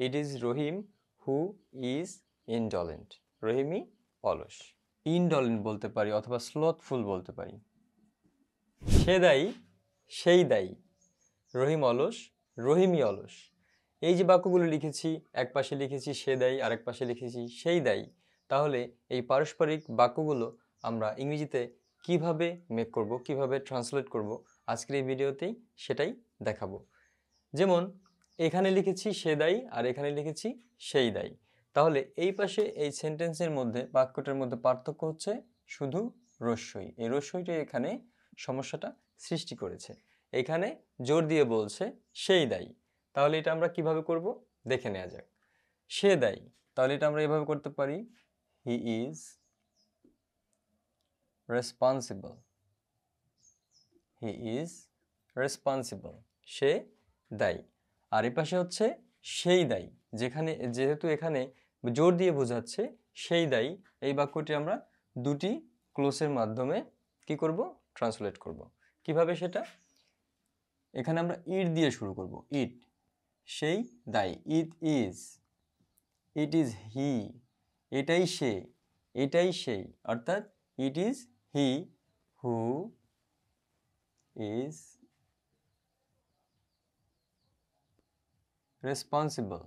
It is Rahim who is ইনডলেন্ট। রহিমই অলস। ইনডলেন্ট বলতে পারি অথবা স্লথফুল বলতে পারি। সে দায়ী, সেই দায়ী। রহিম অলস, রহিমই অলস। এই যে বাক্যগুলো লিখেছি, এক পাশে লিখেছি সে দায়ী, আরেক পাশে লিখেছি সেই দায়ী। তাহলে এই পারস্পরিক বাক্যগুলো আমরা ইংরেজিতে কিভাবে মেক করব, কিভাবে ট্রান্সলেট করব, আজকের এই ভিডিওতেই সেটাই দেখাবো। যেমন এখানে লিখেছি সে দায়ী আর এখানে লিখেছি সেই দায়ী। তাহলে এই পাশে এই সেন্টেন্সের মধ্যে, বাক্যটার মধ্যে পার্থক্য হচ্ছে শুধু রস্যই। এই রস্যইটা এখানে সমস্যাটা সৃষ্টি করেছে। এখানে জোর দিয়ে বলছে সেই দায়ী। তাহলে এটা আমরা কিভাবে করব দেখে নেওয়া যাক। সে দায়ী, তাহলে এটা আমরা এভাবে করতে পারি, he is responsible. He is responsible, সে দায়ী। আর এই পাশে হচ্ছে সেই দায়ী, যেহেতু এখানে জোর দিয়ে বোঝাচ্ছে সেই দায়ী, এই বাক্যটি আমরা দুটি ক্লোজের মাধ্যমে কি করব, ট্রান্সলেট করব। কিভাবে সেটা, এখানে আমরা ইট দিয়ে শুরু করব। ইট, সেই দায়ী। ইট ইজ হি, এটাই সে, এটাই সেই। অর্থাৎ it is he who is responsible.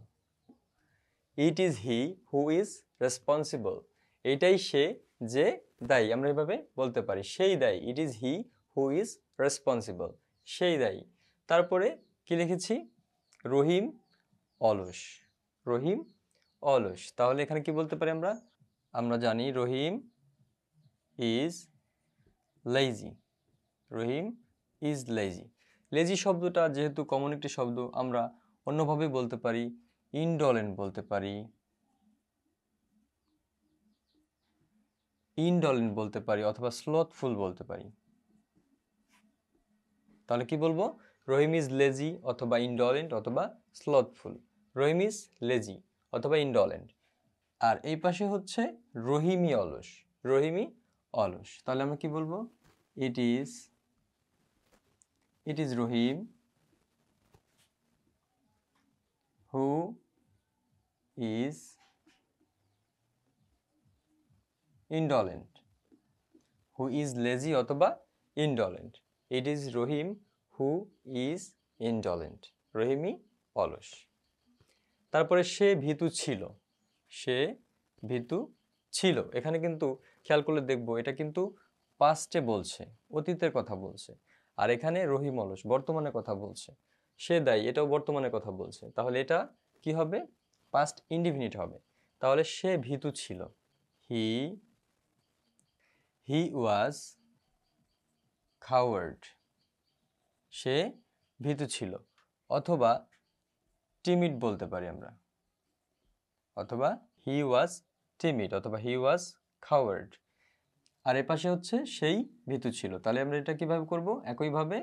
It is he who is responsible, এটাই সে যে দায়ী। আমরা এভাবে বলতে পারি সেই দায়ী। It is he who is responsible, সেই দায়ী। তারপরে কি লিখেছি, রহিম অলস। রহিম অলস, তাহলে এখানে কি বলতে পারি আমরা, আমরা জানি Rahim is lazy. Rahim is lazy. Lazy শব্দটা যেহেতু কমন একটি শব্দ, আমরা অন্যভাবে বলতে পারি, ইনডলেন্ট বলতে পারি, ইনডলেন্ট বলতে পারি অথবা স্লথফুল বলতে পারি। তাহলে কি বলবো, রহিম ইজ লেজি অথবা ইনডলেন্ট অথবা স্লথফুল। রহিম ইজ লেজি অথবা ইনডলেন্ট। আর এই পাশে হচ্ছে রহিমই অলস। রহিমই অলস, তাহলে আমরা কি বলবো, it is Rahim who is indolent. Who is lazy অথবা indolent. It is Rahim who is ইনডলেন্ট। রহিমই অলস। তারপরে সে ভীতু ছিল। সে ভীতু ছিল, এখানে কিন্তু খেয়াল করলে দেখবো এটা কিন্তু পাস্টে বলছে, অতীতের কথা বলছে। আর এখানে রহিম অলস, বর্তমানে কথা বলছে। সে দায়ী, এটাও বর্তমানে কথা বলছে। তাহলে এটা কি হবে, পাস্ট ইনডিফিনিট হবে। তাহলে সে ভীতু ছিল, হি ওয়াজ কাওয়ার্ড। সে ভীতু ছিল, অথবা টিমিড বলতে পারি আমরা, অথবা হি ওয়াজ টিমিড অথবা হি ওয়াজ কাওয়ার্ড। আর এ পাশে হচ্ছে সেই ভীতু ছিল। তাহলে আমরা এটা কিভাবে করব, একইভাবে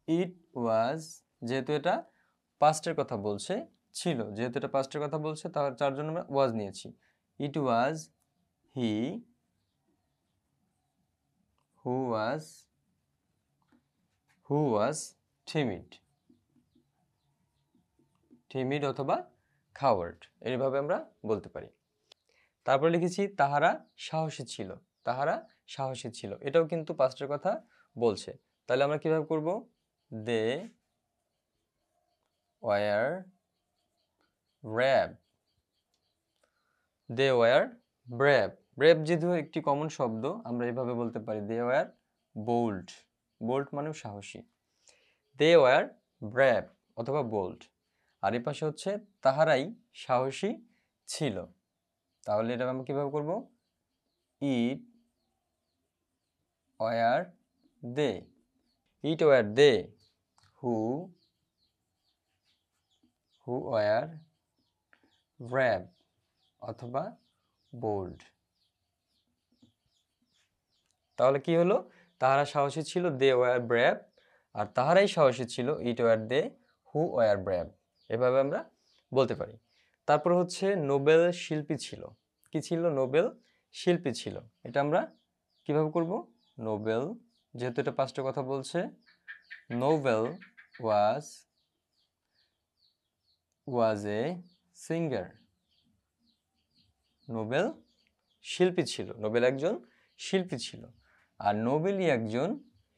ইট ওয়াজ, যেহেতু এটা পাস্টের কথা বলছে, ছিল যেহেতু এটা পাস্টের কথা বলছে, তার জন্য আমরা ওয়াজ নিয়েছি। ইট ওয়াজ হি হু ওয়াজ টিমিড। টিমিড অথবা কাওয়ার্ড, এইভাবে আমরা বলতে পারি। তারপরে লিখেছি তাহারা সাহসী ছিল। তাহারা সাহসী ছিল, এটাও কিন্তু পাস্টের কথা বলছে। তাহলে আমরা কিভাবে করব, they were brave. They were brave. Brave যেহেতু একটি কমন শব্দ, আমরা এভাবে বলতে পারি, দে ওয়ার বোল্ড। বোল্ড মানে সাহসী। দে ওয়ার ব্রেভ অথবা বোল্ড। আর এই পাশে হচ্ছে তাহারাই সাহসী ছিল। তাহলে এটা আমরা কিভাবে করব, it were they. It were they who were brave অথবা বোল্ড। তাহলে কি হলো, তাহারা সাহসী ছিল, দে ওয়ার ব্রেভ। আর তাহারাই সাহসী ছিল, it were they who were brave. এভাবে আমরা বলতে পারি। তারপর হচ্ছে নোবেল শিল্পী ছিল। কি ছিল, নোবেল শিল্পী ছিল। এটা আমরা কিভাবে করব, নোবেল, যেহেতু এটা পাঁচটা কথা বলছে, Nobel was was a singer. Nobel শিল্পী ছিল, নোবেল একজন শিল্পী ছিল, আর নোবেলই একজন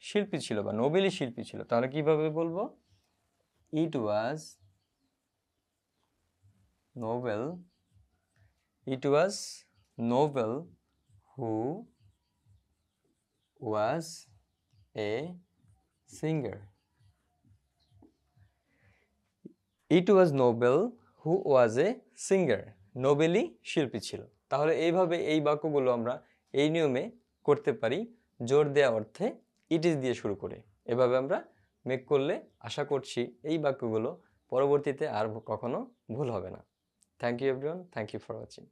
শিল্পী ছিল বা নোবেলই শিল্পী ছিল। তাহলে কিভাবে বলবো? It was Noble, it was Noble who was a singer. It was Noble who was a singer. নোবেলই শিল্পী ছিল। তাহলে এইভাবে এই বাক্যগুলো আমরা এই নিয়মে করতে পারি, জোর দেওয়া অর্থে ইট ইজ দিয়ে শুরু করে। এভাবে আমরা মেক করলে আশা করছি এই বাক্যগুলো পরবর্তীতে আর কখনো ভুল হবে না। Thank you everyone, thank you for watching.